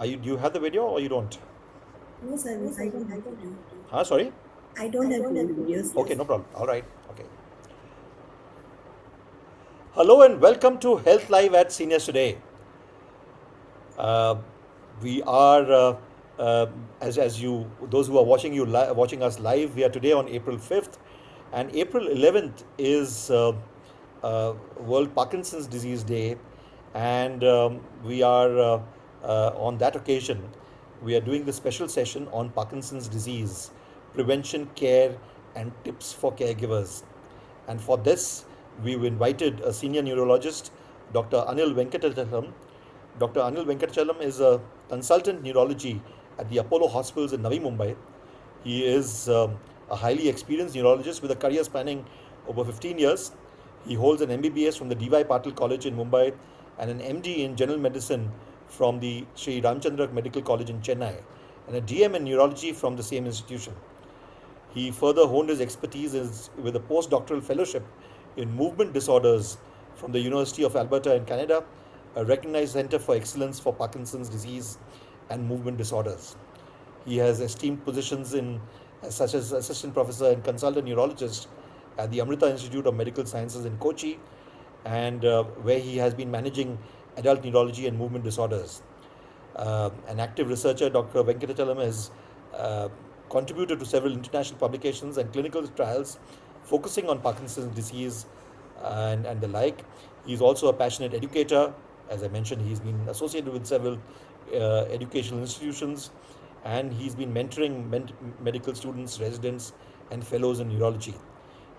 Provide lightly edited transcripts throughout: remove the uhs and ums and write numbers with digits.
Do you have the video or you don't? No, sir, I don't have video. Sorry? I don't have videos. Okay, no problem. All right. Okay. Hello and welcome to Health Live at Seniors Today. Uh, we are, as you, those who are watching us live, we are today on April 5th, and April 11th is World Parkinson's Disease Day, and we are on that occasion, we are doing the special session on Parkinson's disease, prevention, care, and tips for caregivers. And for this, we've invited a senior neurologist, Dr. Anil Venkatachalam. Dr. Anil Venkatachalam is a consultant neurology at the Apollo Hospitals in Navi Mumbai. He is a highly experienced neurologist with a career spanning over 15 years. He holds an MBBS from the D.Y. Patil College in Mumbai and an MD in general medicine from the Sri Ramchandra Medical College in Chennai and a DM in neurology from the same institution. He further honed his expertise with a postdoctoral fellowship in movement disorders from the University of Alberta in Canada, a recognized center for excellence for Parkinson's disease and movement disorders. He has esteemed positions such as assistant professor and consultant neurologist at the Amrita Institute of Medical Sciences in Kochi, and where he has been managing adult neurology and movement disorders. An active researcher, Dr. Venkatachalam has uh, contributed to several international publications and clinical trials focusing on Parkinson's disease and the like. He's also a passionate educator. As I mentioned, he's been associated with several educational institutions, and he's been mentoring medical students, residents, and fellows in neurology.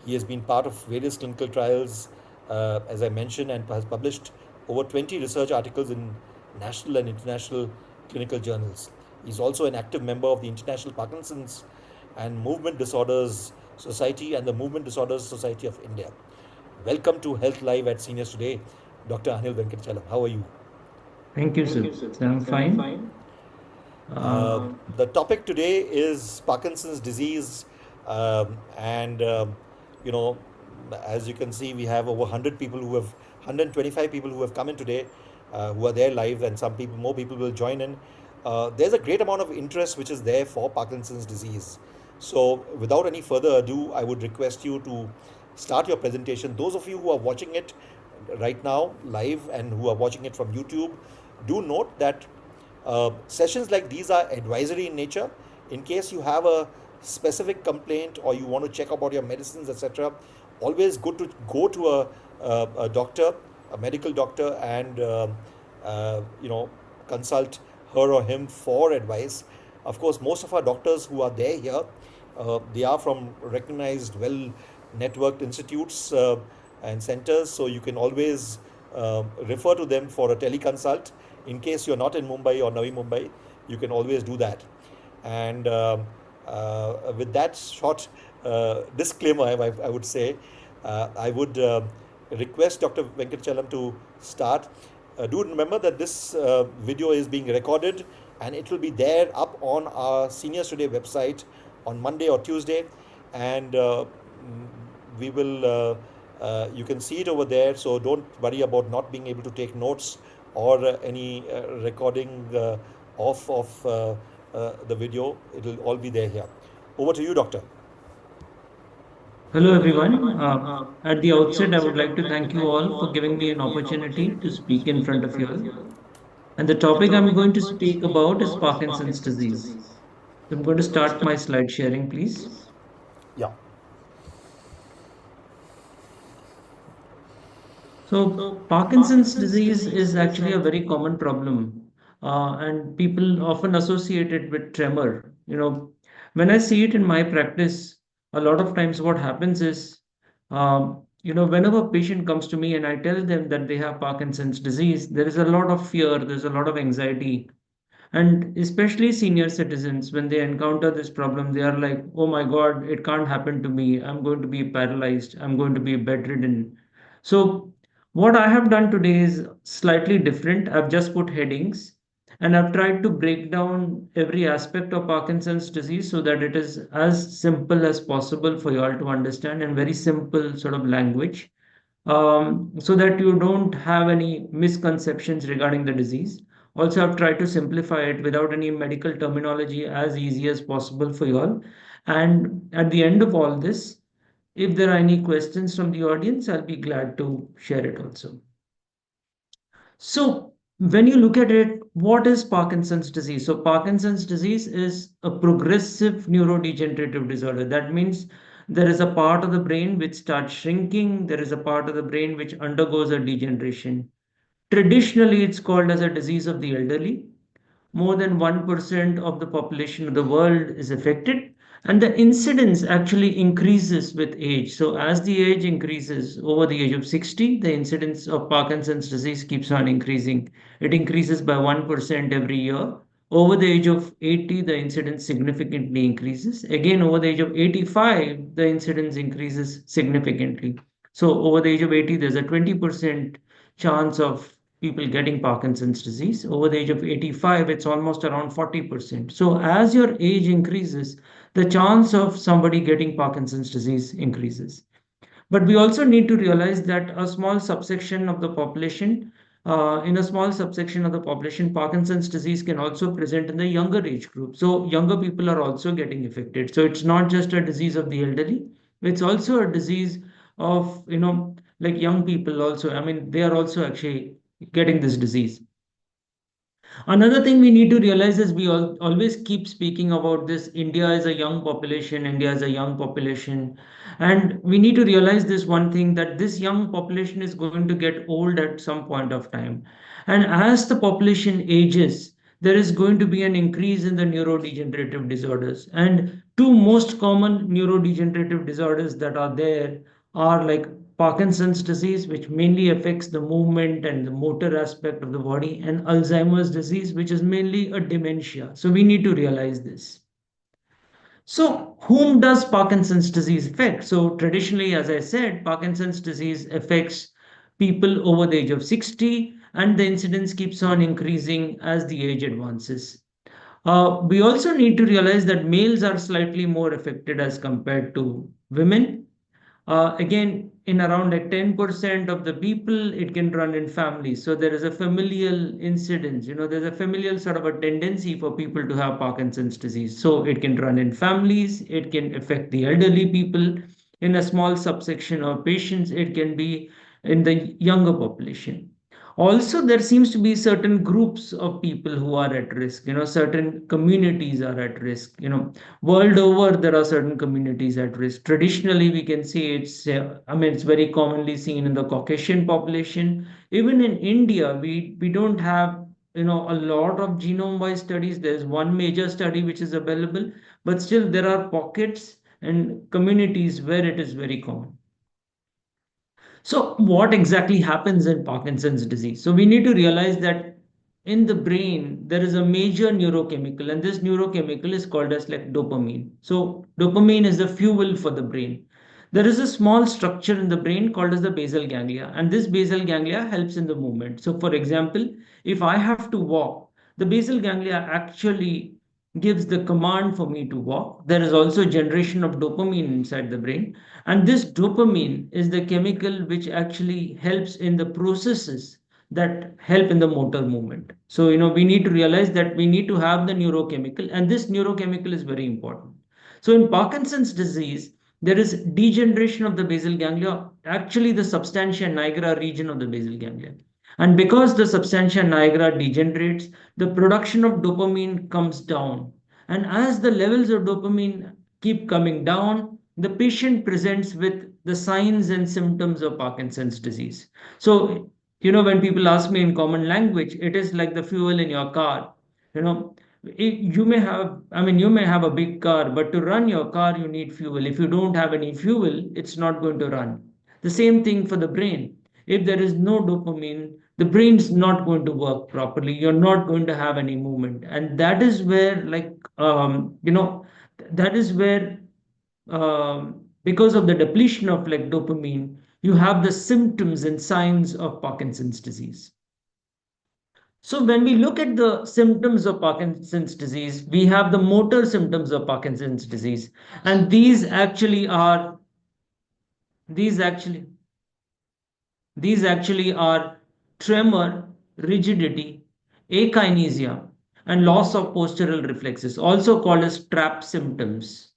He has been part of various clinical trials, as I mentioned, and has published over 20 research articles in national and international clinical journals. He's also an active member of the International Parkinson's and Movement Disorders Society and the Movement Disorders Society of India. Welcome to Health Live at Seniors Today, Dr. Anil Venkatachalam. How are you? Thank you, sir. So I'm fine. The topic today is Parkinson's disease, and you know, as you can see, we have over 125 people who have come in today, who are there live, and more people will join in. There's a great amount of interest which is there for Parkinson's disease. So, without any further ado, I would request you to start your presentation. Those of you who are watching it right now live and who are watching it from YouTube, do note that sessions like these are advisory in nature. In case you have a specific complaint or you want to check about your medicines, etc., always good to go to a doctor, a medical doctor, and consult her or him for advice. Of course, most of our doctors who are there here, they are from recognized, well networked institutes and centers, so you can always refer to them for a teleconsult. In case you're not in Mumbai or Navi Mumbai, you can always do that. And with that short disclaimer, I would say, I would request Dr. Venkatachalam to start. Do remember that this video is being recorded and it will be there up on our Seniors Today website on Monday or Tuesday, and we will you can see it over there, so don't worry about not being able to take notes or any recording of the video. It will all be there here. Over to you, doctor. Hello, everyone. At the outset, I would like to thank you all for giving me an opportunity to speak in front of you all. And the topic I'm going to speak about is Parkinson's disease. So I'm going to start my slide sharing, please. Yeah. So Parkinson's disease is actually a very common problem, and people often associate it with tremor. When I see it in my practice, a lot of times what happens is, whenever a patient comes to me and I tell them that they have Parkinson's disease, there is a lot of fear, there's a lot of anxiety, and especially senior citizens, when they encounter this problem, they are like, oh my God, it can't happen to me. I'm going to be paralyzed. I'm going to be bedridden. So, what I have done today is slightly different. I've just put headings and I've tried to break down every aspect of Parkinson's disease so that it is as simple as possible for you all to understand in very simple sort of language, so that you don't have any misconceptions regarding the disease. Also, I've tried to simplify it without any medical terminology as easy as possible for you all. And at the end of all this, if there are any questions from the audience, I'll be glad to share it also. So, when you look at it, what is Parkinson's disease? So, Parkinson's disease is a progressive neurodegenerative disorder. That means there is a part of the brain which starts shrinking, there is a part of the brain which undergoes a degeneration. Traditionally, it's called as a disease of the elderly. More than 1% of the population of the world is affected, and the incidence actually increases with age. So as the age increases, over the age of 60, the incidence of Parkinson's disease keeps on increasing. It increases by 1% every year. Over the age of 80, the incidence significantly increases. Again, over the age of 85, the incidence increases significantly. So over the age of 80, there's a 20% chance of people getting Parkinson's disease. Over the age of 85, it's almost around 40%. So as your age increases, the chance of somebody getting Parkinson's disease increases. But we also need to realize that a small subsection of the population, in a small subsection of the population, Parkinson's disease can also present in the younger age group. So younger people are also getting affected. So it's not just a disease of the elderly, it's also a disease of, like young people also. I mean, they are also actually getting this disease. Another thing we need to realize is we always keep speaking about this. India is a young population, India is a young population. And we need to realize this one thing, that this young population is going to get old at some point of time. And as the population ages, there is going to be an increase in the neurodegenerative disorders. And two most common neurodegenerative disorders that are there are like Parkinson's disease, which mainly affects the movement and the motor aspect of the body, and Alzheimer's disease, which is mainly a dementia. So we need to realize this. So, whom does Parkinson's disease affect? So, traditionally, as I said, Parkinson's disease affects people over the age of 60, and the incidence keeps on increasing as the age advances. We also need to realize that males are slightly more affected as compared to women. Again, in around like 10% of the people, it can run in families. So there is a familial incidence, there's a familial sort of a tendency for people to have Parkinson's disease. So it can run in families, it can affect the elderly people. In a small subsection of patients, it can be in the younger population. Also, there seems to be certain groups of people who are at risk, certain communities are at risk. World over, there are certain communities at risk. Traditionally, we can see I mean, it's very commonly seen in the Caucasian population. Even in India, we don't have, a lot of genome-wise studies. There's one major study which is available, but still there are pockets and communities where it is very common. So, what exactly happens in Parkinson's disease? So, we need to realize that in the brain, there is a major neurochemical, and this neurochemical is called as like dopamine. So, dopamine is the fuel for the brain. There is a small structure in the brain called as the basal ganglia, and this basal ganglia helps in the movement. So, for example, if I have to walk, the basal ganglia actually gives the command for me to walk. There is also generation of dopamine inside the brain, and this dopamine is the chemical which actually helps in the processes that help in the motor movement. So, we need to realize that we need to have the neurochemical, and this neurochemical is very important. So, in Parkinson's disease, there is degeneration of the basal ganglia, actually, the substantia nigra region of the basal ganglia. And because the substantia nigra degenerates, the production of dopamine comes down. And as the levels of dopamine keep coming down, the patient presents with the signs and symptoms of Parkinson's disease. So, when people ask me in common language, it is like the fuel in your car. You know, you may have a big car, but to run your car, you need fuel. If you don't have any fuel, it's not going to run. The same thing for the brain. If there is no dopamine, the brain's not going to work properly. You're not going to have any movement. And that is where, that is where because of the depletion of like dopamine, you have the symptoms and signs of Parkinson's disease. So when we look at the symptoms of Parkinson's disease, we have the motor symptoms of Parkinson's disease, and these actually these actually are tremor, rigidity, akinesia, and loss of postural reflexes, also called as trap symptoms.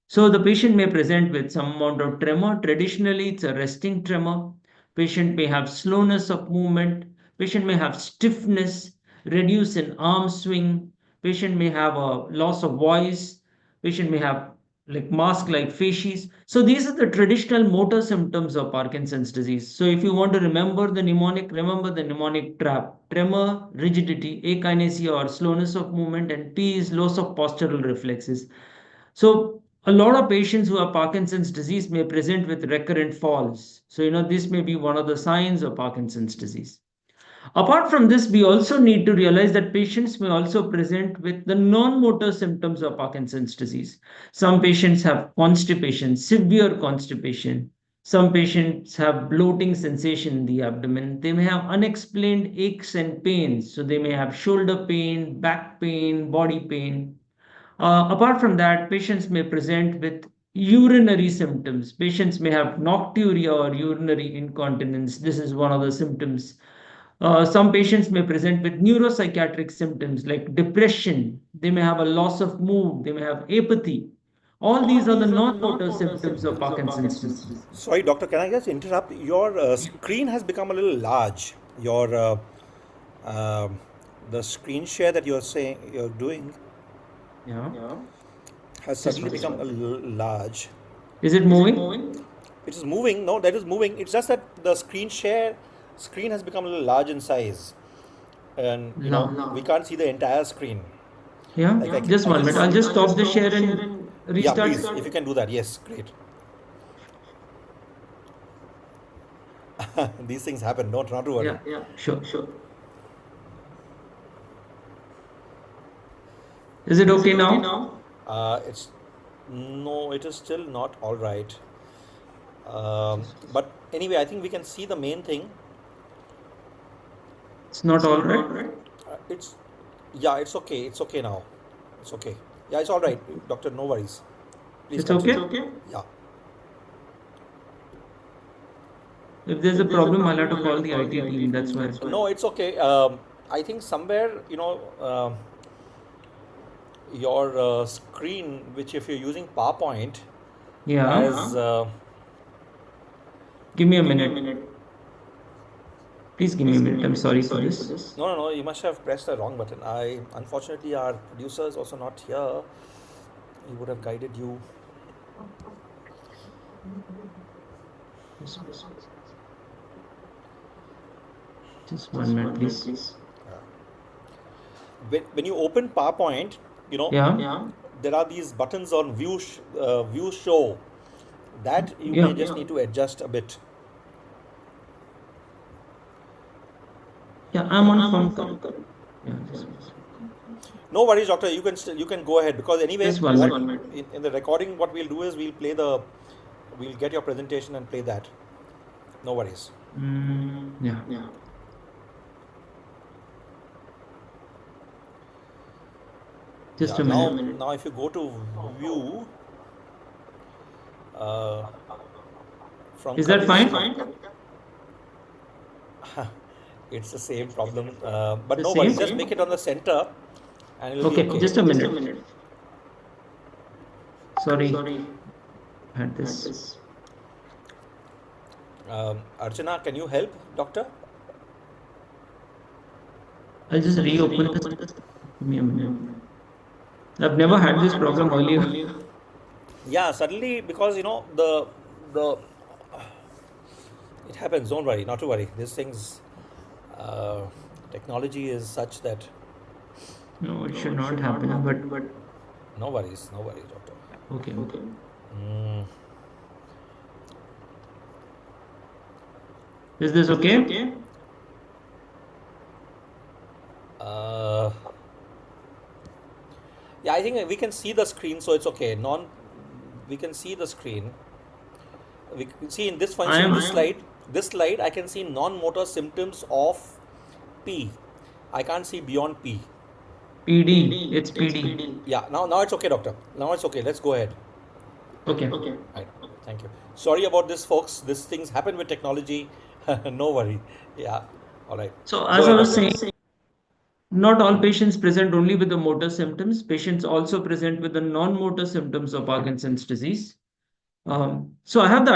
So the patient may present with some amount of tremor. Traditionally, it's a resting tremor. Patient may have slowness of movement. Patient may have stiffness, reduce in arm swing. Patient may have a loss of voice. Patient may have like mask like facies. So these are the traditional motor symptoms of Parkinson's disease. So if you want to remember the mnemonic, remember the mnemonic trap: tremor, rigidity, akinesia or slowness of movement, and P is loss of postural reflexes. So a lot of patients who have Parkinson's disease may present with recurrent falls. So this may be one of the signs of Parkinson's disease. Apart from this, we also need to realize that patients may also present with the non-motor symptoms of Parkinson's disease. Some patients have constipation, severe constipation. Some patients have bloating sensation in the abdomen. They may have unexplained aches and pains. So they may have shoulder pain, back pain, body pain. Apart from that, patients may present with urinary symptoms. Patients may have nocturia or urinary incontinence. This is one of the symptoms. Some patients may present with neuropsychiatric symptoms like depression. They may have a loss of mood. They may have apathy. All these are the non-motor symptoms of Parkinson's disease. Sorry, doctor, can I just interrupt? Your screen has become a little large. Your um the screen share that you're saying you're doing Yeah. has Just suddenly one become a second. little large. Is it moving? It is moving. No, that is moving. It's just that the screen has become a little large in size, and No. we can't see the entire screen. Yeah. Like Just I one can minute. I'll just stop the share and yeah, restart. please, if you can do that. Yes, great. These things happen. Don't not to worry. Yeah. Sure. Is it okay now? It's no, it is still not all right. Just But anyway, I think we can see the main thing. It's not all right. It's yeah, it's okay. It's okay now. It's okay. Yeah, it's all right, doctor. No worries. Please It's continue. okay. Yeah. If there's a problem, I'll have to call the IT team. That's why. No, it's okay. I think somewhere your screen, which if you're using PowerPoint, Yeah. has Give me a minute. Please give me a minute. I'm sorry for this. no. You must have pressed the wrong button. I unfortunately our producer is also not here. He would have guided you. Just just one minute, please. When you open PowerPoint, Yeah. there are these buttons on view show that you Yeah. may just need to adjust a bit. Yeah. I'm on phone call. Yeah. No worries, doctor. You can go ahead because anyway, Just one what minute. in the recording, what we'll do is we'll get your presentation and play that. No worries. Yeah. Just Yeah. a minute. Now if you go to view uh, from Is that colors, fine? it's the same problem. But The no worries. same? Just make it on the center, and it'll be Okay. okay. Just a minute. Sorry. Had this. Archana, can you help, doctor? I'll just reopen this. Give me a minute. I've never had this problem earlier. Yeah, suddenly because the it happens. Don't worry, not to worry. These things, uh, technology is such that No, it should not happen. But no worries, doctor. okay. Mm, Is this okay? uh, yeah, I think we can see the screen, so it's okay. We can see the screen. We can see in this I function, am. this slide, I can see non-motor symptoms of P. I can't see beyond P. PD. It's PD. Yeah, now it's okay, doctor. Now it's okay. Let's go ahead. Okay. Right. Thank you. Sorry about this, folks. These things happen with technology. No worry. Yeah. All right. So Go as I ahead, was doctor. saying, Not all patients present only with the motor symptoms. Patients also present with the non-motor symptoms of Parkinson's disease. So I have the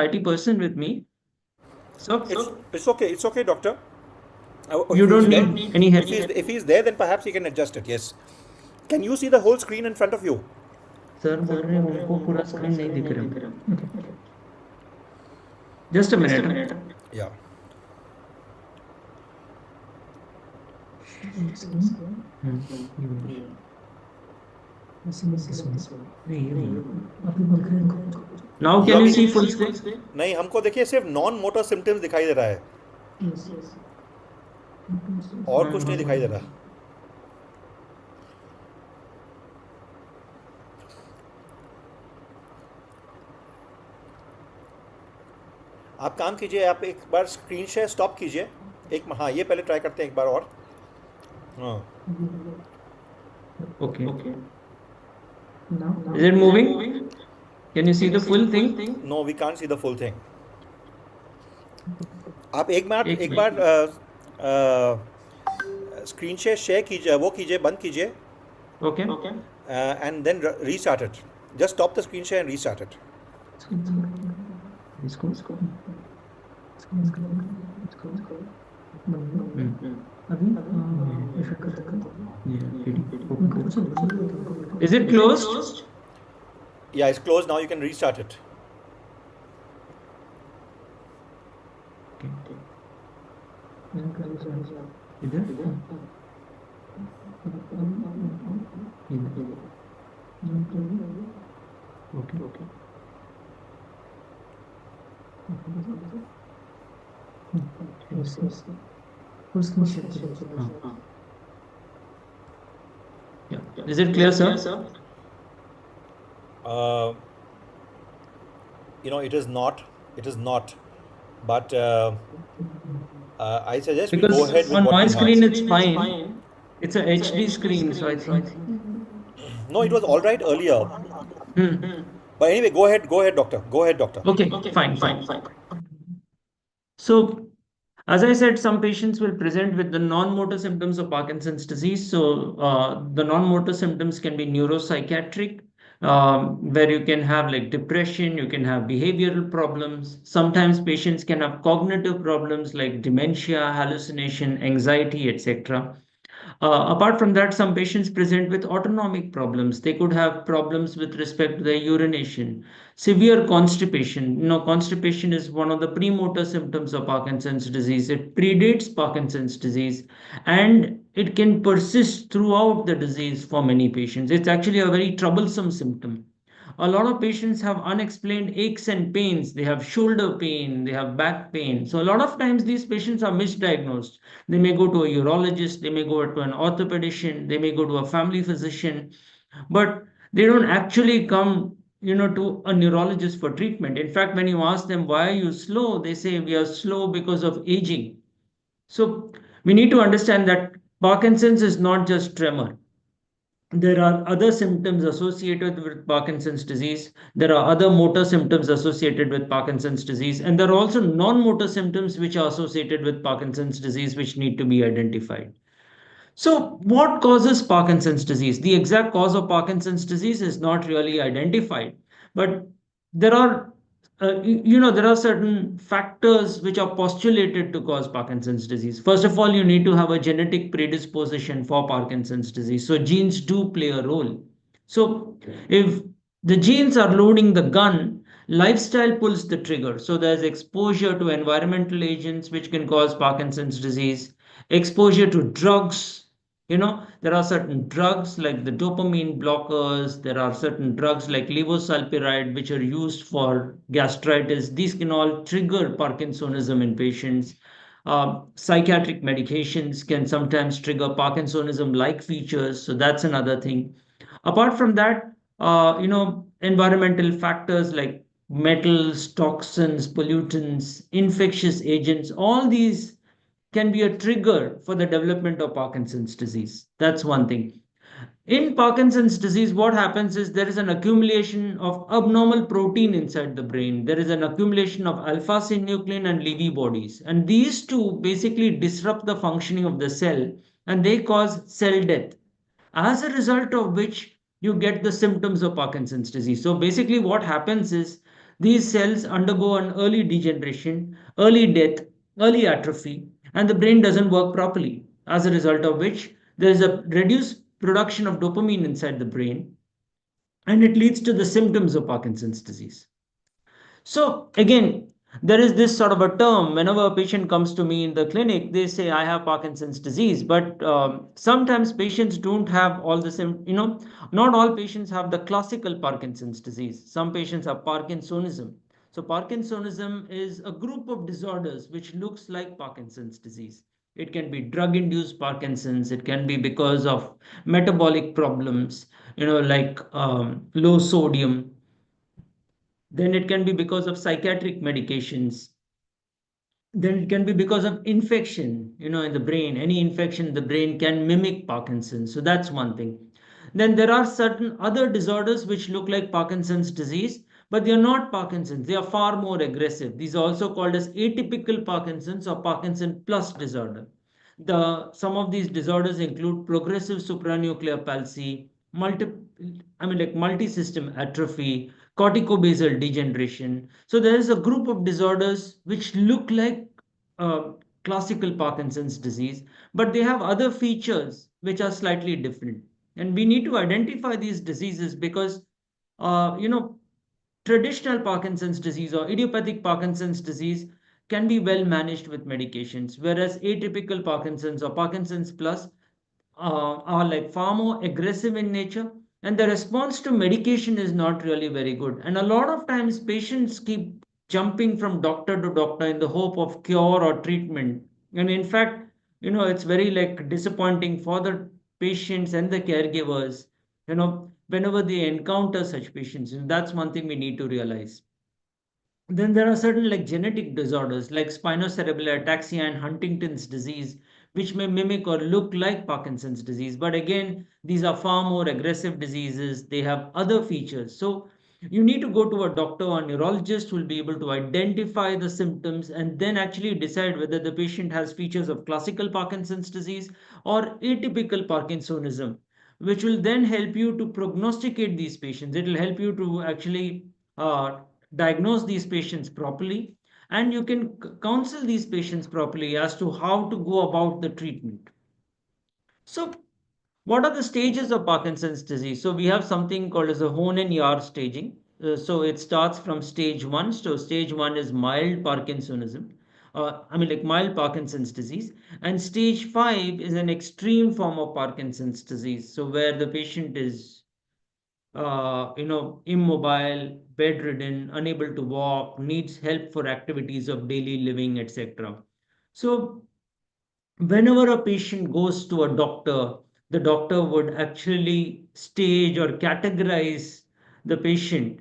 IT person with me. So It's okay. It's okay, doctor. you If he's don't there, need any help. if he's there, then perhaps he can adjust it. Yes. Can you see the whole screen in front of you? Sir बोल रहे हैं उनको पूरा screen नहीं दिख रहा. Just a minute. Yeah. Hmm. Now You can are you being. see full screen? नहीं, हमको देखिए सिर्फ नॉन मोटर सिम्टम्स दिखाई दे रहा है, और कुछ नहीं दिखाई दे रहा. आप काम कीजिए, आप एक बार स्क्रीन शेयर स्टॉप कीजिए. एक, हाँ, ये पहले ट्राई करते हैं एक बार और. हाँ. Okay. Is it moving? Can you see the full thing? No, we can't see the full thing. आप एक एक मिनट. बार स्क्रीन शेयर शेयर कीजिए, वो कीजिए, बंद कीजिए, Okay. And then restart it. Just stop the screen share and restart it. इसको Is it closed? Yeah, it's closed now. You can restart it. इधर ओके. हाँ. Yeah. Is it clear, sir? Uh, it is not. It is not. But I suggest we go Because ahead with on what my we screen have. it's fine. It's a HD screen, so I think. No, it was all right earlier. Hmm. But anyway, go ahead. Go ahead, doctor. Go ahead, doctor. Okay, fine. So, as I said, some patients will present with the non-motor symptoms of Parkinson's disease. So, the non-motor symptoms can be neuropsychiatric, where you can have like depression, you can have behavioral problems. Sometimes patients can have cognitive problems like dementia, hallucination, anxiety, etc. Apart from that, some patients present with autonomic problems. They could have problems with respect to their urination, severe constipation. Constipation is one of the premotor symptoms of Parkinson's disease. It predates Parkinson's disease and it can persist throughout the disease for many patients. It's actually a very troublesome symptom. A lot of patients have unexplained aches and pains. They have shoulder pain, they have back pain. So, a lot of times these patients are misdiagnosed. They may go to a urologist, they may go to an orthopedician, they may go to a family physician, but they don't actually come to a neurologist for treatment. In fact, when you ask them why are you slow, they say we are slow because of aging. So we need to understand that Parkinson's is not just tremor. There are other symptoms associated with Parkinson's disease. There are other motor symptoms associated with Parkinson's disease. And there are also non motor symptoms which are associated with Parkinson's disease, which need to be identified. So, what causes Parkinson's disease? The exact cause of Parkinson's disease is not really identified, but there are, there are certain factors which are postulated to cause Parkinson's disease. First of all, you need to have a genetic predisposition for Parkinson's disease. So, genes do play a role. So, if the genes are loading the gun, lifestyle pulls the trigger. So, there's exposure to environmental agents which can cause Parkinson's disease, exposure to drugs. There are certain drugs like the dopamine blockers, there are certain drugs like levosulpiride which are used for gastritis. These can all trigger Parkinsonism in patients. Psychiatric medications can sometimes trigger Parkinsonism like features, so that's another thing. Apart from that, environmental factors like metals, toxins, pollutants, infectious agents, all these can be a trigger for the development of Parkinson's disease. That's one thing. In Parkinson's disease, what happens is there is an accumulation of abnormal protein inside the brain. There is an accumulation of alpha synuclein and Levy bodies. And these two basically disrupt the functioning of the cell and they cause cell death, as a result of which you get the symptoms of Parkinson's disease. So basically, what happens is these cells undergo an early degeneration, early death, early atrophy, and the brain doesn't work properly, as a result of which there is a reduced production of dopamine inside the brain, and it leads to the symptoms of Parkinson's disease. So again, there is this sort of a term whenever a patient comes to me in the clinic, they say, I have Parkinson's disease. But sometimes patients don't have all the same, not all patients have the classical Parkinson's disease. Some patients have Parkinsonism. So Parkinsonism is a group of disorders which looks like Parkinson's disease. It can be drug induced Parkinson's, it can be because of metabolic problems, like low sodium, then it can be because of psychiatric medications, then it can be because of infection, in the brain. Any infection in the brain can mimic Parkinson's. So that's one thing. Then there are certain other disorders which look like Parkinson's disease, but they are not Parkinson's. They are far more aggressive. These are also called as atypical Parkinson's or Parkinson plus disorder. Some of these disorders include progressive supranuclear palsy, like multi-system atrophy, corticobasal degeneration. So there is a group of disorders which look like uh, classical Parkinson's disease, but they have other features which are slightly different. And we need to identify these diseases because, uh, you know, traditional Parkinson's disease or idiopathic Parkinson's disease can be well managed with medications, whereas atypical Parkinson's or Parkinson's plus are like far more aggressive in nature, and the response to medication is not really very good. And a lot of times patients keep jumping from doctor to doctor in the hope of cure or treatment. And in fact, it's very like disappointing for the patients and the caregivers, whenever they encounter such patients. And that's one thing we need to realize. Then there are certain like genetic disorders like spinocerebellar ataxia and Huntington's disease, which may mimic or look like Parkinson's disease. But again, these are far more aggressive diseases. They have other features. So you need to go to a doctor or neurologist who will be able to identify the symptoms and then actually decide whether the patient has features of classical Parkinson's disease or atypical Parkinsonism, which will then help you to prognosticate these patients. It will help you to actually diagnose these patients properly, and you can counsel these patients properly as to how to go about the treatment. So what are the stages of Parkinson's disease? So we have something called as a Hone and Yar staging. So it starts from stage 1. So stage 1 is mild Parkinsonism, like mild Parkinson's disease, and stage 5 is an extreme form of Parkinson's disease, so where the patient is immobile, bedridden, unable to walk, needs help for activities of daily living, etc. So, whenever a patient goes to a doctor, the doctor would actually stage or categorize the patient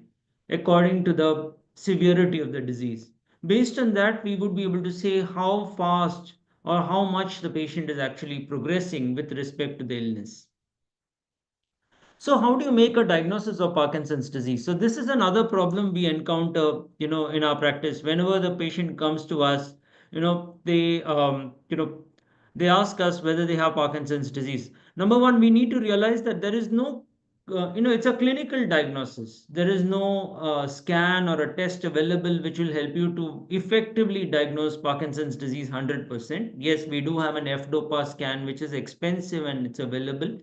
according to the severity of the disease. Based on that, we would be able to say how fast or how much the patient is actually progressing with respect to the illness. So how do you make a diagnosis of Parkinson's disease? So this is another problem we encounter, in our practice. Whenever the patient comes to us, they ask us whether they have Parkinson's disease. Number one, we need to realize that there is no, it's a clinical diagnosis. There is no scan or a test available which will help you to effectively diagnose Parkinson's disease 100%. Yes, we do have an F-DOPA scan, which is expensive and it's available.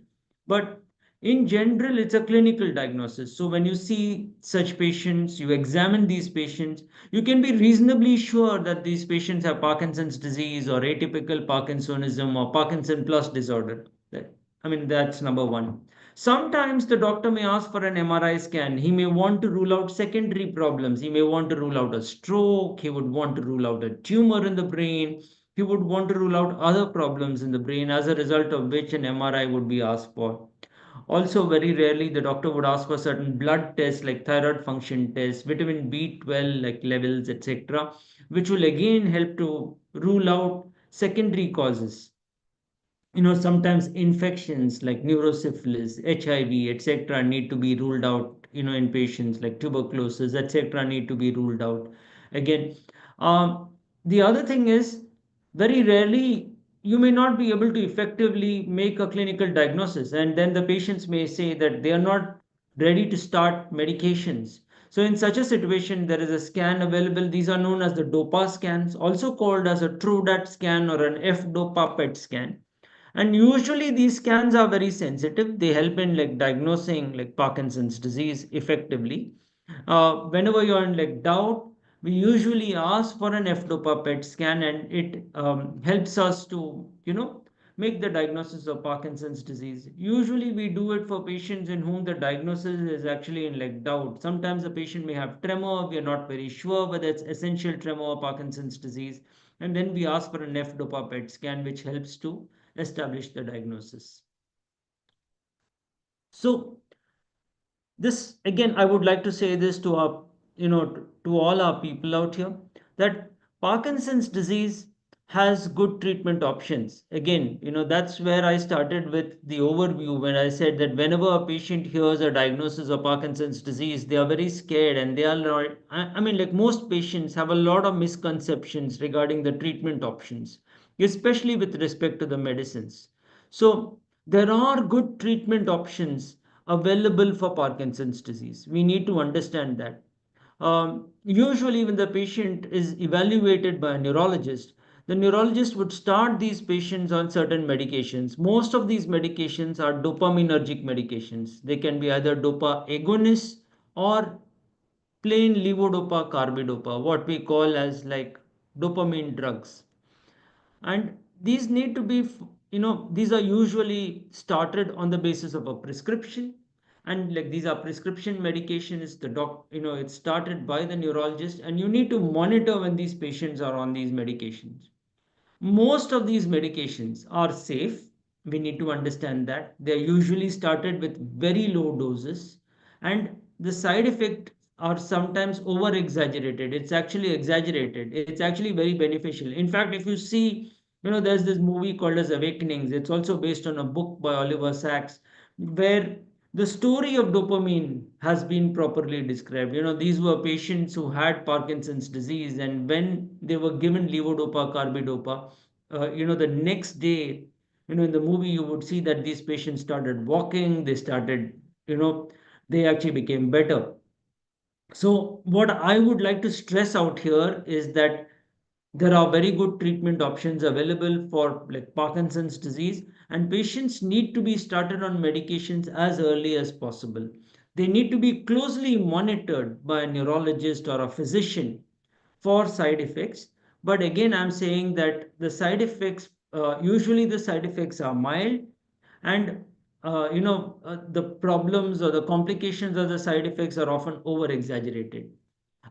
But in general, it's a clinical diagnosis. So when you see such patients, you examine these patients, you can be reasonably sure that these patients have Parkinson's disease or atypical Parkinsonism or Parkinson plus disorder. That's number one. Sometimes the doctor may ask for an MRI scan. He may want to rule out secondary problems. He may want to rule out a stroke. He would want to rule out a tumor in the brain. He would want to rule out other problems in the brain, as a result of which an MRI would be asked for. Also, very rarely the doctor would ask for certain blood tests like thyroid function tests, vitamin B12 like levels, etc., which will again help to rule out secondary causes. Sometimes infections like neurosyphilis, HIV, etc., need to be ruled out, in patients like tuberculosis, etc., need to be ruled out. Again, um, the other thing is very rarely. you may not be able to effectively make a clinical diagnosis, and then the patients may say that they are not ready to start medications. So in such a situation, there is a scan available. These are known as the dopa scans, also called as a trudat scan or an f dopa pet scan. And usually these scans are very sensitive. They help in like diagnosing like Parkinson's disease effectively. Whenever you're in like doubt, we usually ask for an F-dopa PET scan, and it helps us to, make the diagnosis of Parkinson's disease. Usually we do it for patients in whom the diagnosis is actually in like doubt. Sometimes the patient may have tremor. We are not very sure whether it's essential tremor or Parkinson's disease. And then we ask for an F-dopa PET scan, which helps to establish the diagnosis. So this again, I would like to say this to our, to all our people out here, that Parkinson's disease has good treatment options. Again, that's where I started with the overview when I said that whenever a patient hears a diagnosis of Parkinson's disease, they are very scared, and they are not, I mean, like most patients have a lot of misconceptions regarding the treatment options, especially with respect to the medicines. So there are good treatment options available for Parkinson's disease. We need to understand that. Usually, when the patient is evaluated by a neurologist, the neurologist would start these patients on certain medications. Most of these medications are dopaminergic medications. They can be either dopa agonists or plain levodopa carbidopa, what we call as like dopamine drugs. And these need to be, these are usually started on the basis of a prescription. And like these are prescription medications, the it's started by the neurologist, and you need to monitor when these patients are on these medications. Most of these medications are safe. We need to understand that they are usually started with very low doses, and the side effects are sometimes over exaggerated. It's actually exaggerated. It's actually very beneficial. In fact, if you see, there's this movie called as Awakenings. It's also based on a book by Oliver Sacks, where the story of dopamine has been properly described. These were patients who had Parkinson's disease, and when they were given levodopa carbidopa, the next day, in the movie, you would see that these patients started walking, they started, you know, they actually became better. So, what I would like to stress out here is that there are very good treatment options available for like Parkinson's disease, and patients need to be started on medications as early as possible. They need to be closely monitored by a neurologist or a physician for side effects. But again, I'm saying that the side effects, usually the side effects are mild, and the problems or the complications of the side effects are often over exaggerated.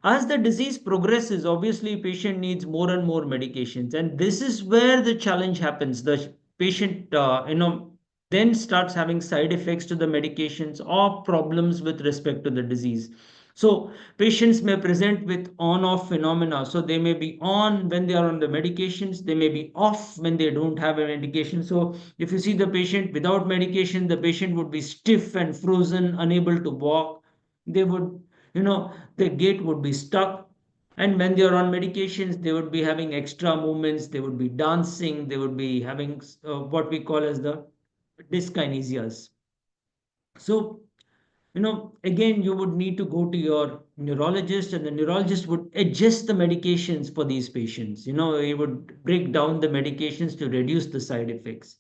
As the disease progresses, obviously patient needs more and more medications, and this is where the challenge happens. The patient then starts having side effects to the medications or problems with respect to the disease. So patients may present with on off phenomena. So they may be on when they are on the medications, they may be off when they don't have a medication. So if you see the patient without medication, the patient would be stiff and frozen, unable to walk. They would, the gait would be stuck. And when they are on medications, they would be having extra movements, they would be dancing, they would be having what we call as the dyskinesias. So, again, you would need to go to your neurologist, and the neurologist would adjust the medications for these patients. He would break down the medications to reduce the side effects.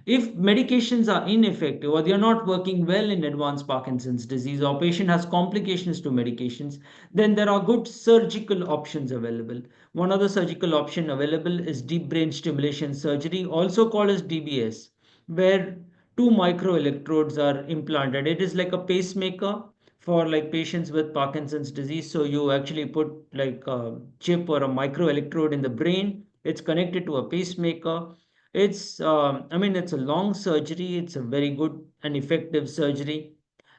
If medications are ineffective or they are not working well in advanced Parkinson's disease, or patient has complications to medications, then there are good surgical options available. One of the surgical option available is deep brain stimulation surgery, also called as DBS, where two microelectrodes are implanted. It is like a pacemaker for like patients with Parkinson's disease. So you actually put like a chip or a microelectrode in the brain. It's connected to a pacemaker. I mean, it's a long surgery. It's a very good and effective surgery.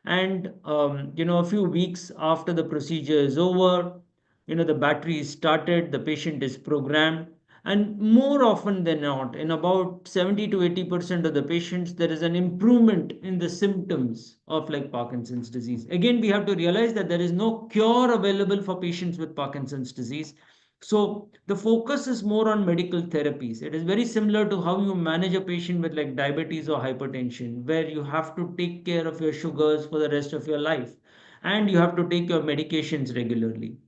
And, a few weeks after the procedure is over, the battery is started, the patient is programmed. And more often than not, in about 70 to 80% of the patients, there is an improvement in the symptoms of like Parkinson's disease. Again, we have to realize that there is no cure available for patients with Parkinson's disease. So the focus is more on medical therapies. It is very similar to how you manage a patient with like diabetes or hypertension, where you have to take care of your sugars for the rest of your life and you have to take your medications regularly.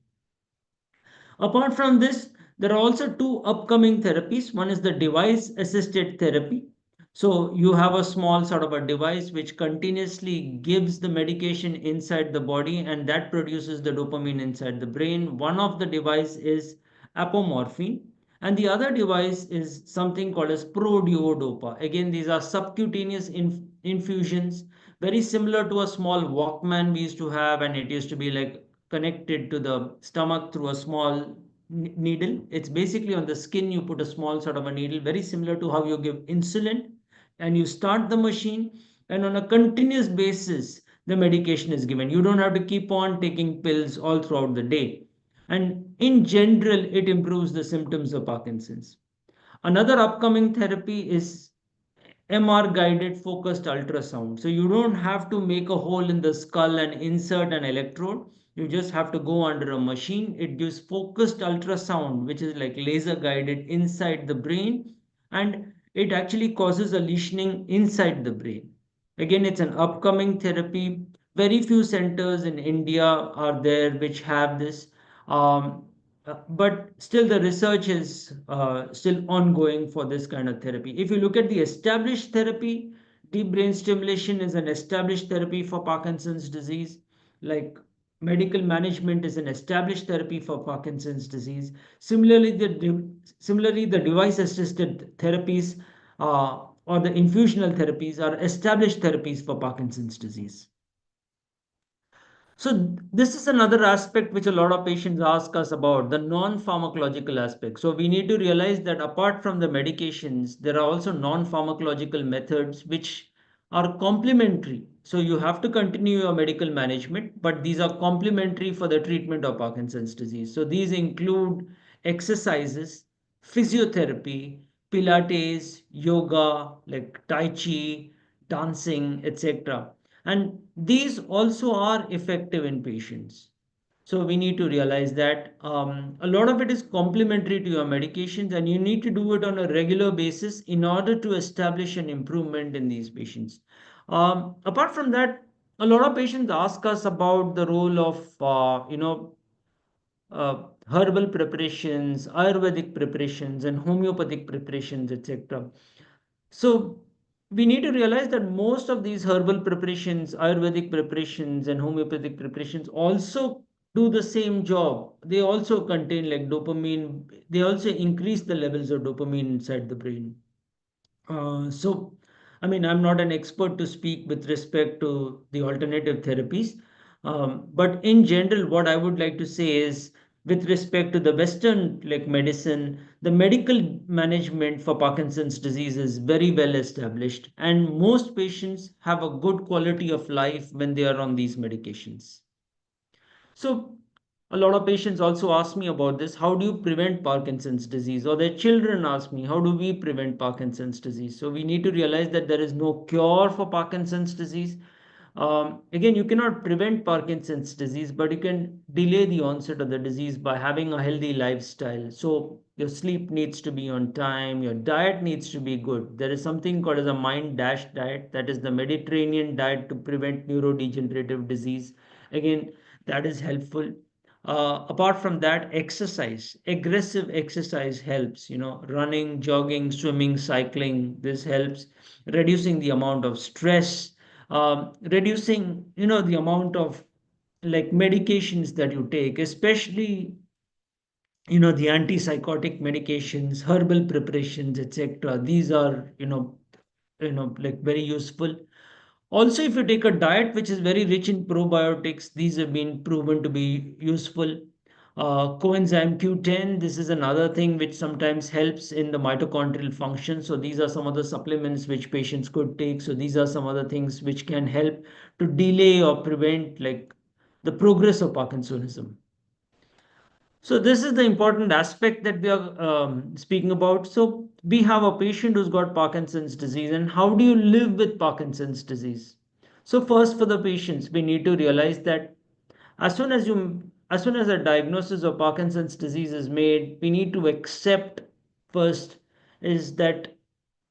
Apart from this, there are also two upcoming therapies. One is the device assisted therapy. So you have a small sort of a device which continuously gives the medication inside the body and that produces the dopamine inside the brain. One of the device is apomorphine and the other device is something called as produodopa. Again, these are subcutaneous infusions, very similar to a small Walkman we used to have, and it used to be like connected to the stomach through a small needle. It's basically on the skin, you put a small sort of a needle, very similar to how you give insulin, and you start the machine, and on a continuous basis, the medication is given. You don't have to keep on taking pills all throughout the day. And in general, it improves the symptoms of Parkinson's. Another upcoming therapy is MR guided focused ultrasound. So you don't have to make a hole in the skull and insert an electrode. You just have to go under a machine. It gives focused ultrasound, which is like laser guided inside the brain, and it actually causes a lesioning inside the brain. Again, it's an upcoming therapy. Very few centers in India are there which have this. Um, but still the research is still ongoing for this kind of therapy. If you look at the established therapy, deep brain stimulation is an established therapy for Parkinson's disease. Like medical management is an established therapy for Parkinson's disease. Similarly, the device-assisted therapies or the infusional therapies are established therapies for Parkinson's disease. So this is another aspect which a lot of patients ask us about, the non-pharmacological aspect. So we need to realize that apart from the medications, there are also non-pharmacological methods which are complementary. So you have to continue your medical management, but these are complementary for the treatment of Parkinson's disease. So these include exercises, physiotherapy, Pilates, yoga, like Tai Chi, dancing, etc. And these also are effective in patients. So we need to realize that a lot of it is complementary to your medications, and you need to do it on a regular basis in order to establish an improvement in these patients. Apart from that, a lot of patients ask us about the role of herbal preparations, Ayurvedic preparations, and homeopathic preparations, etc. So we need to realize that most of these herbal preparations, Ayurvedic preparations, and homeopathic preparations also do the same job. They also contain like dopamine, they also increase the levels of dopamine inside the brain. So, I mean, I'm not an expert to speak with respect to the alternative therapies, but in general, what I would like to say is, with respect to the Western like medicine, the medical management for Parkinson's disease is very well established, and most patients have a good quality of life when they are on these medications. So, a lot of patients also ask me about this. How do you prevent Parkinson's disease? Or their children ask me, how do we prevent Parkinson's disease? So, we need to realize that there is no cure for Parkinson's disease. Again, you cannot prevent Parkinson's disease, but you can delay the onset of the disease by having a healthy lifestyle. So, your sleep needs to be on time, your diet needs to be good. There is something called as a mind dash diet, that is the Mediterranean diet to prevent neurodegenerative disease. Again, that is helpful. Apart from that, exercise, aggressive exercise helps, running, jogging, swimming, cycling, this helps. Reducing the amount of stress, reducing, the amount of like medications that you take, especially, the antipsychotic medications, herbal preparations, etc. These are, like very useful. Also, if you take a diet which is very rich in probiotics, these have been proven to be useful. Coenzyme Q10, this is another thing which sometimes helps in the mitochondrial function. So these are some of the supplements which patients could take. So these are some other things which can help to delay or prevent like the progress of Parkinsonism. So this is the important aspect that we are speaking about. So we have a patient who's got Parkinson's disease, and how do you live with Parkinson's disease? So first, for the patients, we need to realize that as soon as you as soon as a diagnosis of Parkinson's disease is made, we need to accept first is that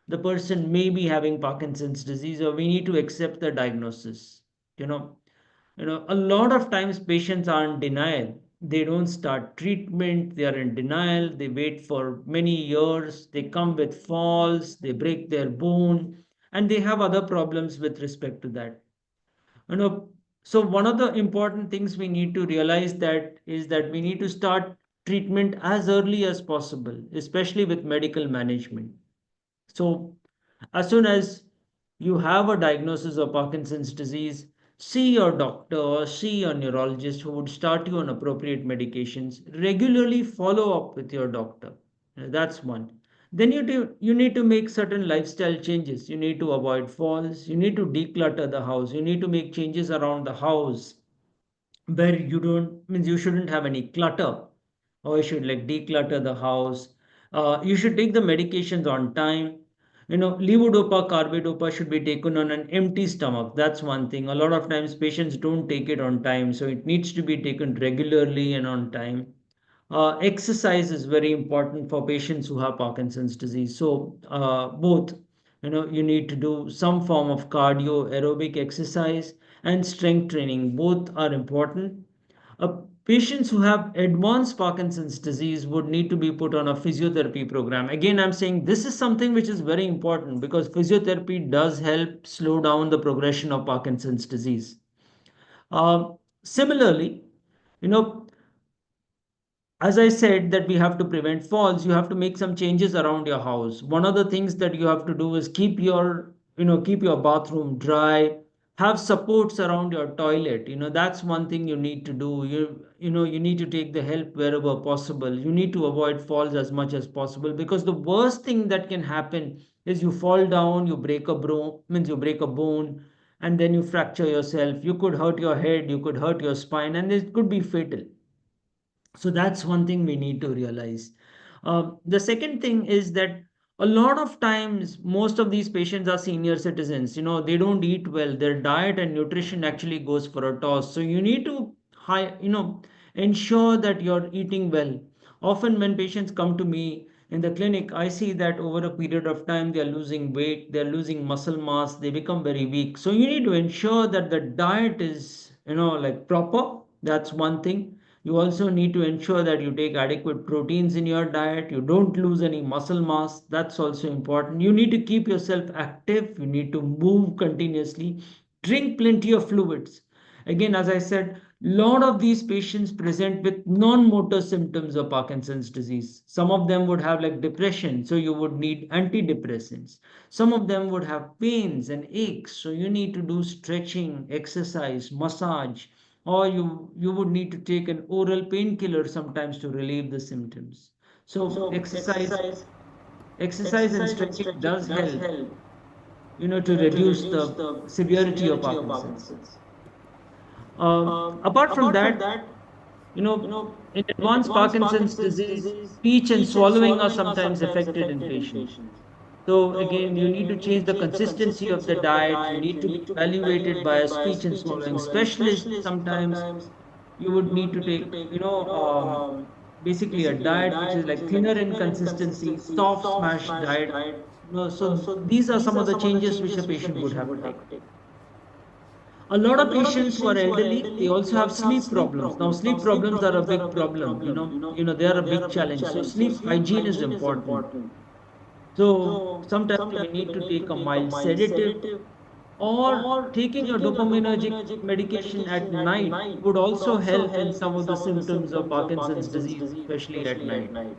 the person may be having Parkinson's disease, or we need to accept the diagnosis. You know, a lot of times patients are in denial. They don't start treatment, they are in denial, they wait for many years, they come with falls, they break their bone, and they have other problems with respect to that. You know, so one of the important things we need to realize that is that we need to start treatment as early as possible, especially with medical management. So, as soon as you have a diagnosis of Parkinson's disease, see your doctor or see a neurologist who would start you on appropriate medications. Regularly follow up with your doctor. That's one. Then you need to make certain lifestyle changes. You need to avoid falls. You need to declutter the house. You need to make changes around the house where you don't means you shouldn't have any clutter, or you should like declutter the house. You should take the medications on time. Levodopa carbidopa should be taken on an empty stomach. That's one thing. A lot of times patients don't take it on time, so it needs to be taken regularly and on time. Exercise is very important for patients who have Parkinson's disease. So both, you need to do some form of cardio aerobic exercise and strength training. Both are important. Patients who have advanced Parkinson's disease would need to be put on a physiotherapy program. Again, I'm saying this is something which is very important because physiotherapy does help slow down the progression of Parkinson's disease. Similarly, you know, as I said that we have to prevent falls, you have to make some changes around your house. One of the things that you have to do is keep your bathroom dry, have supports around your toilet. That's one thing you need to do. You need to take the help wherever possible. You need to avoid falls as much as possible, because the worst thing that can happen is you fall down, you break a bone, and then you fracture yourself. You could hurt your head, you could hurt your spine, and it could be fatal. So that's one thing we need to realize. The second thing is that a lot of times, most of these patients are senior citizens. They don't eat well. Their diet and nutrition actually goes for a toss. So you need to ensure that you're eating well. Often, when patients come to me in the clinic, I see that over a period of time, they're losing weight, they're losing muscle mass, they become very weak. So you need to ensure that the diet is, like proper. That's one thing. You also need to ensure that you take adequate proteins in your diet. You don't lose any muscle mass. That's also important. You need to keep yourself active. You need to move continuously. Drink plenty of fluids. Again, as I said, lot of these patients present with non-motor symptoms of Parkinson's disease. Some of them would have like depression, so you would need antidepressants. Some of them would have pains and aches, so you need to do stretching, exercise, massage, or you would need to take an oral painkiller sometimes to relieve the symptoms. So exercise and stretching does help, to reduce the severity of Parkinson's. Apart from that, you know, in advanced Parkinson's disease, speech and swallowing are sometimes affected in patients. So again, you need to change the consistency of the diet. You need to be evaluated by a speech and swallowing specialist. Sometimes you would need to take, basically a diet which is like thinner in consistency, soft smash diet. So these are some of the changes which the patient would have to take. A lot of patients who are elderly, they also have sleep problems. Now, sleep problems are a big problem. They are a big challenge. So sleep hygiene is important. So sometimes you may need to take a mild sedative, or taking a dopaminergic medication at night would also help in some of the symptoms of Parkinson's disease, especially at night.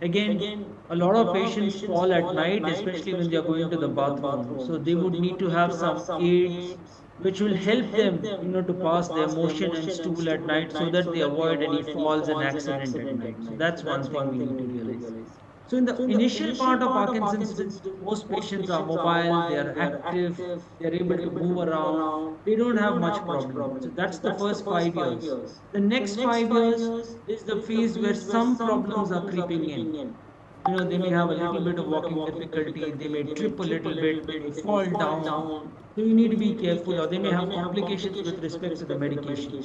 Again, a lot of patients fall at night, especially when they are going to the bathroom. So they would need to have some aids which will help them, to pass their motion and stool at night so that they avoid any falls and accident at night. So that's one thing we need to realize. So in the initial part of Parkinson's disease, most patients are mobile, they are active, they are able to move around, they don't have much problem. So that's the first 5 years. The next 5 years is the phase where some problems are creeping in. They may have a little bit of walking difficulty, they may trip a little bit, they may fall down. So you need to be careful, or they may have complications with respect to the medication.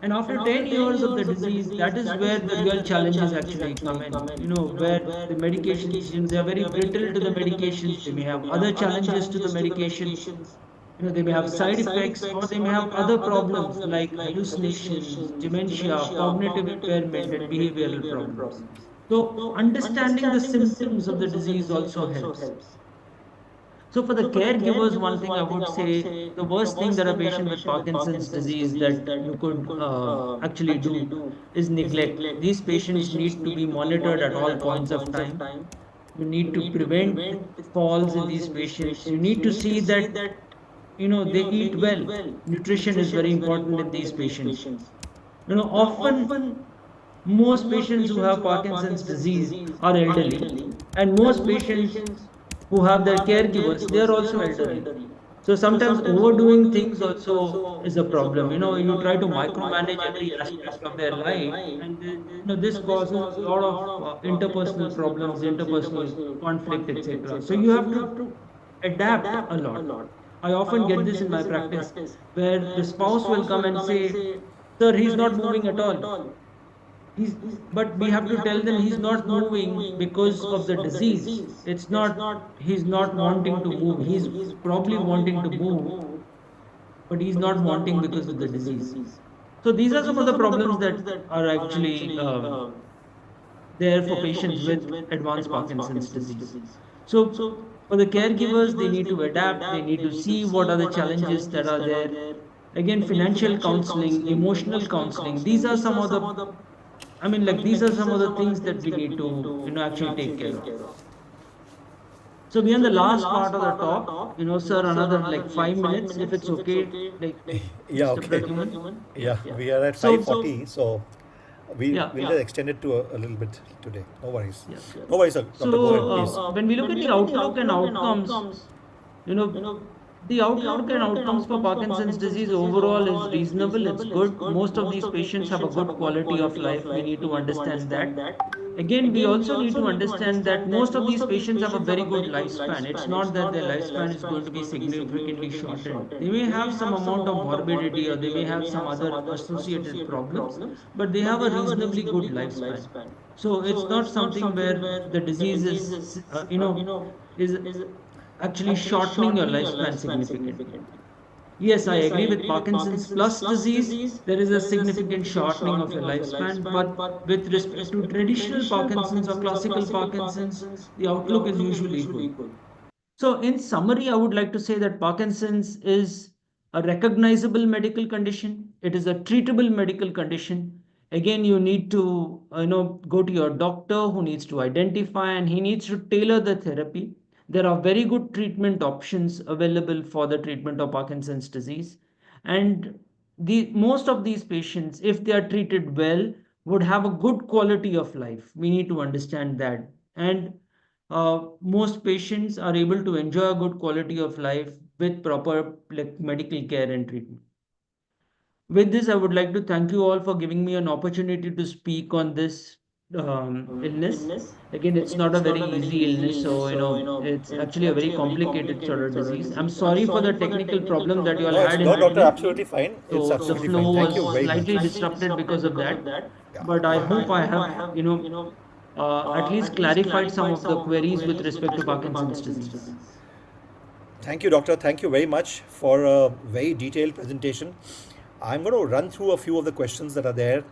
And after 10 years of the disease, that is where the real challenges actually come in. Where the medications, they are very brittle to the medications. They may have other challenges to the medications. They may have side effects, or they may have other problems like hallucinations, dementia, cognitive impairment, and behavioral problems. So, understanding the symptoms of the disease also helps. So, for the caregivers, one thing I would say, the worst thing that a patient with Parkinson's disease that you could actually do is neglect. These patients need to be monitored at all points of time. You need to prevent falls in these patients. You need to see that they eat well. Nutrition is very important in these patients. Often most patients who have Parkinson's disease are elderly, and most patients who have their caregivers, they are also elderly. So sometimes overdoing things also is a problem. You try to micromanage every aspect of their life, and this causes a lot of interpersonal problems, interpersonal conflict, etc. So you have to adapt a lot. I often get this in my practice where the spouse will come and say, "Sir, he's not moving at all." He's, but we have to tell them he's not moving because of the disease. It's not, he's not wanting to move. He's probably wanting to move, but he's not wanting because of the disease. So these are some of the problems that are actually there for patients with advanced Parkinson's disease. So for the caregivers, they need to adapt, they need to see what are the challenges that are there. Again, financial counseling, emotional counseling, these are some of the, like these are some of the things that we need to, actually take care of. So we are in the last part of the talk, sir, another like 5 minutes, if it's okay, like Yeah, Mr. okay. Pradyuman. Yeah, we are at So, 5:40, so yeah, we'll just extend it to a little bit today. No worries. yeah. No worries, sir. Doctor, go ahead, So, please. when we look at the outlook and outcomes, you know, the outlook and outcomes for Parkinson's disease overall is reasonable. It's good. Most of these patients have a good quality of life. We need to understand that. Again, we also need to understand that most of these patients have a very good lifespan. It's not that their lifespan is going to be significantly shortened. They may have some amount of morbidity or they may have some other associated problems, but they have a reasonably good lifespan. So it's not something where the disease is actually shortening your lifespan significantly. Yes, I agree with Parkinson's plus disease, there is a significant shortening of your lifespan, but with respect to traditional Parkinson's or classical Parkinson's, the outlook is usually good. So, in summary, I would like to say that Parkinson's is a recognizable medical condition. It is a treatable medical condition. Again, you need to go to your doctor who needs to identify and he needs to tailor the therapy. There are very good treatment options available for the treatment of Parkinson's disease, and the most of these patients, if they are treated well, would have a good quality of life. We need to understand that, and most patients are able to enjoy a good quality of life with proper like medical care and treatment. With this, I would like to thank you all for giving me an opportunity to speak on this illness. Again, it's not a very easy illness, so it's actually a very complicated sort of disease. I'm sorry for the technical problem that you all No, had it's in no, doctor. between. Absolutely fine. It's So the absolutely fine. flow Thank was you very much. slightly disrupted because of that. Yeah, But I yeah. hope I have, at least clarified some of the queries with respect to Parkinson's disease. Thank you, doctor. Thank you very much for a very detailed presentation. I'm going to run through a few of the questions that are there,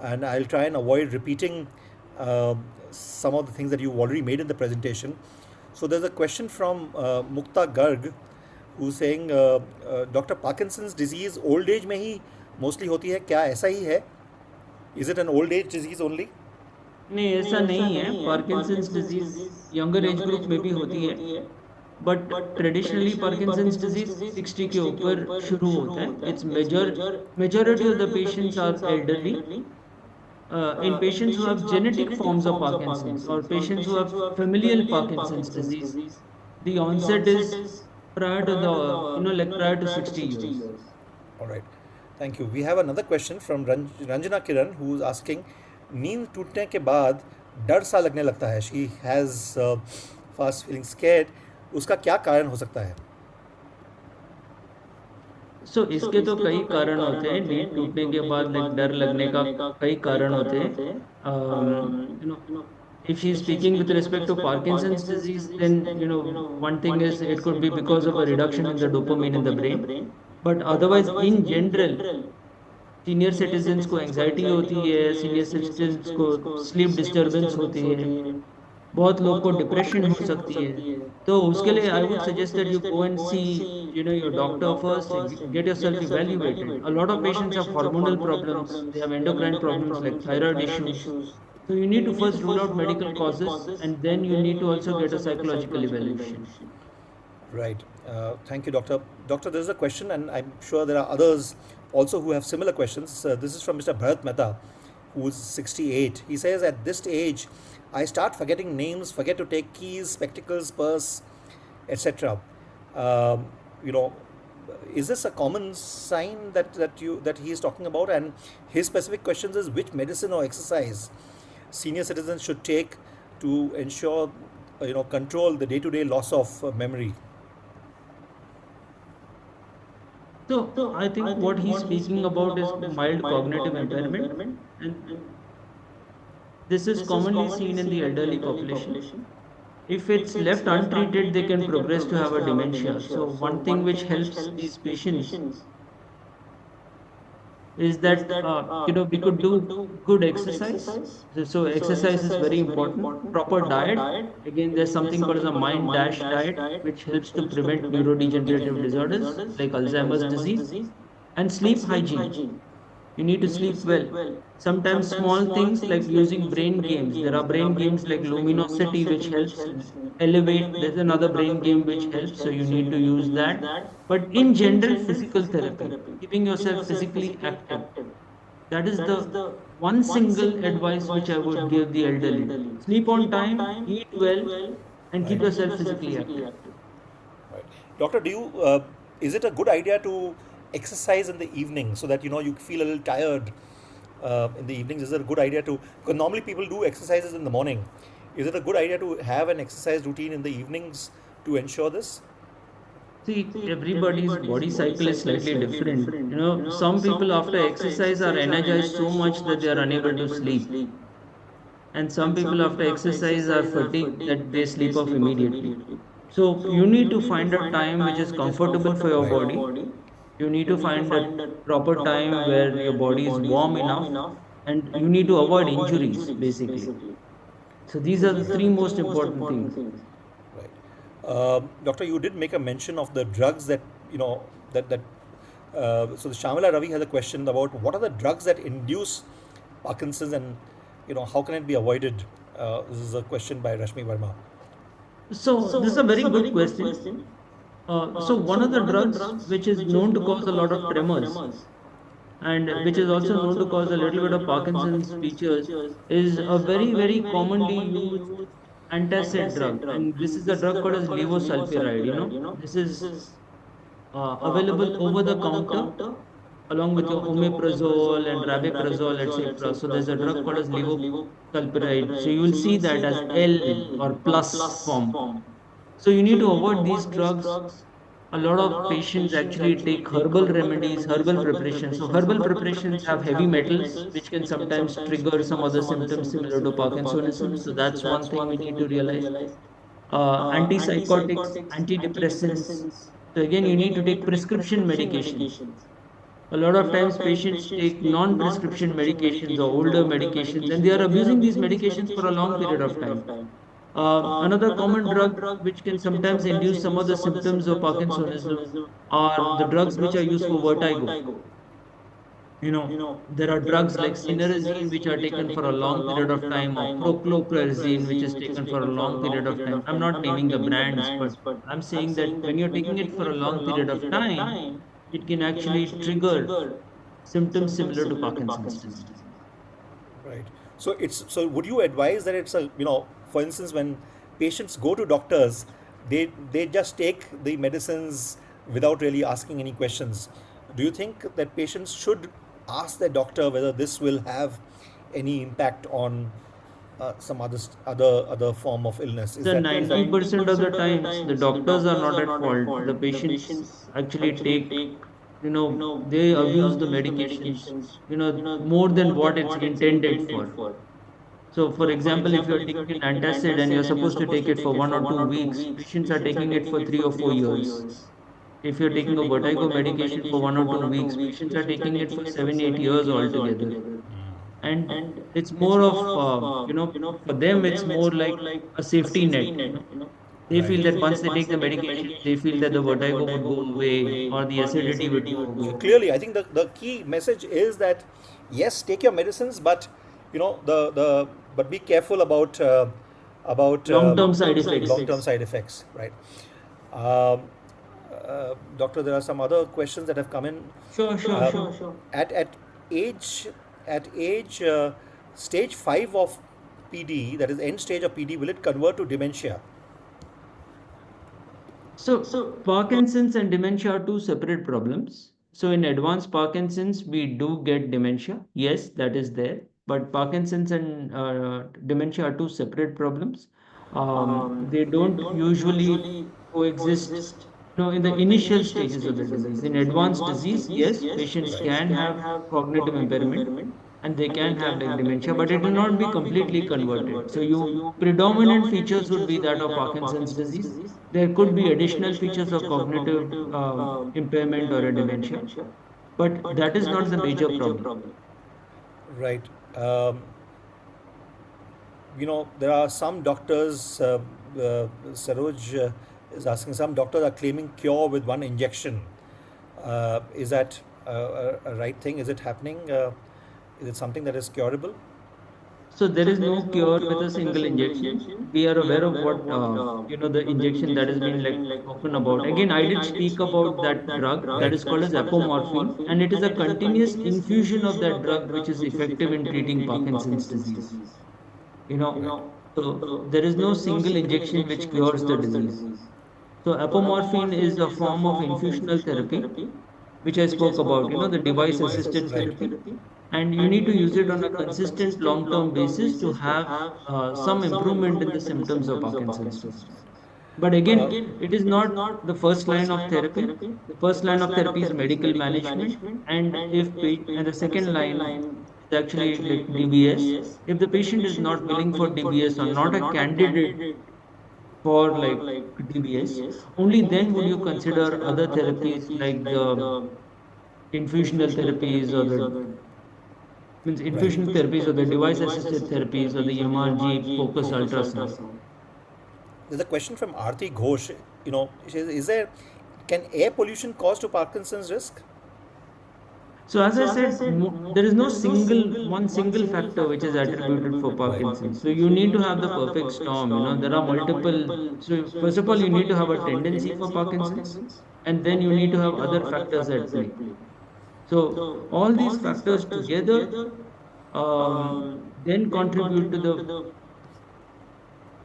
and I'll try and avoid repeating some of the things that you've already made in the presentation. So there's a question from Mukta Garg, who's saying, Dr. Parkinson's disease old age में ही mostly होती है क्या ऐसा ही है? Is it an old age disease only? नहीं, ऐसा नहीं है. Parkinson's disease younger age group में भी होती है, बट ट्रेडिशनली पार्किंसंस डिजीज 60 के ऊपर शुरू होता है. It's majority of the patients are elderly. In patients who have genetic forms of Parkinson's or patients who have familial Parkinson's disease, the onset is prior to the like prior to 60 years. All right. Thank you. We have another question from Ranjana Kiran, who is asking, नींद टूटने के बाद डर सा लगने लगता है. She has fast feeling scared. उसका क्या कारण हो सकता है? सो इसके तो कई कारण होते हैं, नींद टूटने के बाद लाइक डर लगने का कई कारण होते हैं। You know if she is speaking with respect to Parkinson's disease, then one thing is it could be because of a reduction in the dopamine in the brain. But otherwise, in general, senior citizens को anxiety होती है, senior citizens को sleep disturbance होती है, बहुत लोग को depression हो सकती है। तो उसके लिए I would suggest that you go and see your doctor first, get yourself evaluated. A lot of patients have hormonal problems, they have endocrine problems like thyroid issues. So you need to first rule out medical causes, and then you need to also get a psychological evaluation. Right. Thank you, Doctor. Doctor, there's a question, and I'm sure there are others also who have similar questions. This is from Mr. Bharat Mehta, who's 68. He says, at this age, I start forgetting names, forget to take keys, spectacles, purse, etc. Um, you know, is this a common sign that he is talking about? And his specific questions is which medicine or exercise senior citizens should take to ensure control the day-to-day loss of memory. So I think what he's speaking about is mild cognitive impairment, and this is commonly seen in the elderly population. If it's left untreated, they can progress to have a dementia. So one thing which helps these patients is that we could do good exercise. So exercise is very important. Proper diet. Again, there's something called as a mind dash diet, which helps to prevent neurodegenerative disorders like Alzheimer's disease. And sleep hygiene. You need to sleep well. Sometimes small things like using brain games. There are brain games like luminosity, which helps elevate. There's another brain game which helps, so you need to use that. But in general, physical therapy, keeping yourself physically active. That is the one single advice which I would give the elderly. Sleep on time, eat well, and keep Right. yourself physically active. Right. Doctor, is it a good idea to exercise in the evening so that you feel a little tired in the evenings? Is it a good idea to, because normally people do exercises in the morning. Is it a good idea to have an exercise routine in the evenings to ensure this? See, everybody's body cycle is slightly different. Some people after exercise are energized so much that they are unable to sleep. And some people after exercise are fatigued that they sleep off immediately. So you need to find a time which is comfortable for your Right. body. You need to find a proper time where your body is warm enough, and you need to avoid injuries basically. So these are the three most important things. Right. Doctor, you did make a mention of the drugs that, that so the Shamila Ravi has a question about what are the drugs that induce Parkinson's, and, how can it be avoided? This is a question by Rashmi Verma. So this is a very good question. So one of the drugs which is known to cause a lot of tremors, and which is also known to cause a little bit of Parkinson's features, is a very, very commonly used antacid drug. And this is a drug called as levosulpiride. This is available over the counter along with your omeprazole and rabeprazole, etc. So there's a drug called as levosulpiride. So you will see that as L or plus form. So you need to avoid these drugs. A lot of patients actually take herbal remedies, herbal preparations. So herbal preparations have heavy metals, which can sometimes trigger some other symptoms similar to Parkinsonism. So that's one thing we need to realize. Antipsychotics, antidepressants. So again, you need to take prescription medications. A lot of times patients take non-prescription medications or older medications, and they are abusing these medications for a long period of time. Another common drug which can sometimes induce some of the symptoms of Parkinsonism are the drugs which are used for vertigo. There are drugs like sinerazine which are taken for a long period of time, or prochlorperazine which is taken for a long period of time. I'm not naming the brands, but I'm saying that when you're taking it for a long period of time, it can actually trigger symptoms similar to Parkinson's disease. Right. So would you advise that it's for instance, when patients go to doctors, they just take the medicines without really asking any questions. Do you think that patients should ask their doctor whether this will have any impact on some other form of illness? Is The that is that 90% of the times, the doctors are not at fault. The patients actually take They abuse the medications, more than what it's intended for. So, for example, if you're taking an antacid and you're supposed to take it for 1 or 2 weeks, patients are taking it for 3 or 4 years. If you're taking a vertigo medication for 1 or 2 weeks, patients are taking it for 7, 8 years altogether. And it's more of, for them, it's more like a safety net. They Right. feel that once they take the medication, they feel that the vertigo would go away or the acidity would go So away. clearly, I think the key message is that yes, take your medicines, but the but be careful about Long-term side long term effects. side effects, right? Um, Doctor, there are some other questions that have come in. Sure, sure, Um, sure. at age stage 5 of PD, that is end stage of PD, will it convert to dementia? So, Parkinson's and dementia are two separate problems. So, in advanced Parkinson's, we do get dementia. Yes, that is there. But Parkinson's and dementia are two separate problems. They don't usually coexist, in the initial stages of the disease. In advanced disease, yes, patients can have cognitive impairment and they can have like dementia, but it will not be completely converted. So, you predominant features would be that of Parkinson's disease. There could be additional features of cognitive impairment or a dementia, but that is not the major problem. Right. Um, there are some doctors, Saroj is asking, some doctors are claiming cure with one injection. Is that a right thing? Is it happening? Is it something that is curable? So there is no cure with a single injection. We are aware of what the injection that has been like spoken about. Again, I did speak about that drug that Right. is called as apomorphine, and it is a continuous infusion of that drug which is effective in treating Parkinson's disease. You know, Right. so there is no single injection which cures the disease. So apomorphine is a form of infusional therapy, which I spoke about, the device assisted Right. therapy. And you need to use it on a consistent long term basis to have some improvement in the symptoms of Parkinson's disease. But again, it is not the first line of therapy. The first line of therapy is medical management. And the second line is actually like DBS. If the patient is not willing for DBS or not a candidate for like DBS, only then would you consider other therapies like the infusional therapies or the means Right. infusional therapies or the device assisted therapies or the MRG focus ultrasound. There's a question from Aarti Ghosh. She says, can air pollution cause to Parkinson's risk? So as I said, there is no one single factor which is attributed for Right. Parkinson's. So you need to have the perfect storm. There are multiple. So first of all, you need to have a tendency for Parkinson's, and then you need to have other factors at play. So all these factors together then contribute to the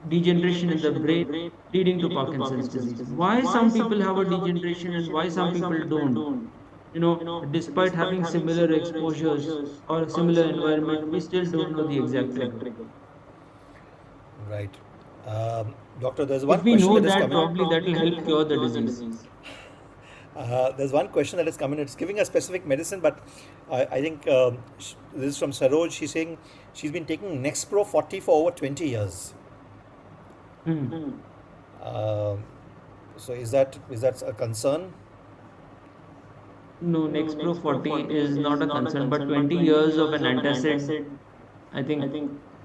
degeneration in the brain leading to Parkinson's disease. Why some people have a degeneration and why some people don't? Despite having similar exposures or a similar environment, we still don't know the exact trigger. Right. Doctor, there's If one we question know that is that, coming. probably that will help cure the disease. There's one question that is coming. It's giving a specific medicine, but I think this is from Saroj. She's saying she's been taking Nexpro 40 for over 20 years. Hmm. Um so is that a concern? No, Nexpro 40 is not a concern, but 20 years of an antacid, I think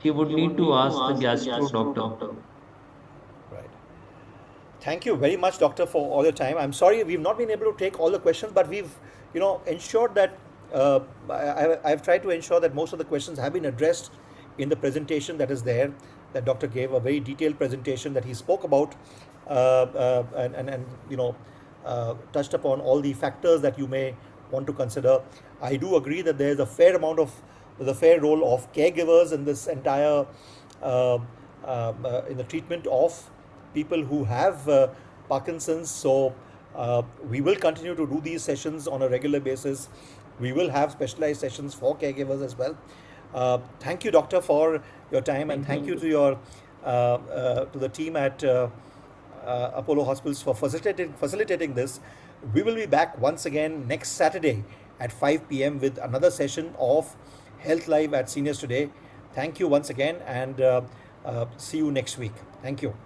you would need to ask the gastro doctor. Right. Thank you very much, Doctor, for all your time. I'm sorry we've not been able to take all the questions, but we've, ensured that I've tried to ensure that most of the questions have been addressed in the presentation that is there. That Doctor gave a very detailed presentation that he spoke about, and touched upon all the factors that you may want to consider. I do agree that there's a fair amount of the fair role of caregivers in this entire in the treatment of people who have Parkinson's. So we will continue to do these sessions on a regular basis. We will have specialized sessions for caregivers as well. Thank you, Doctor, for your time, and thank you to your to the team at Apollo Hospitals for facilitating this. We will be back once again next Saturday at 5 p.m. with another session of Health Live at Seniors Today. Thank you once again, and see you next week. Thank you.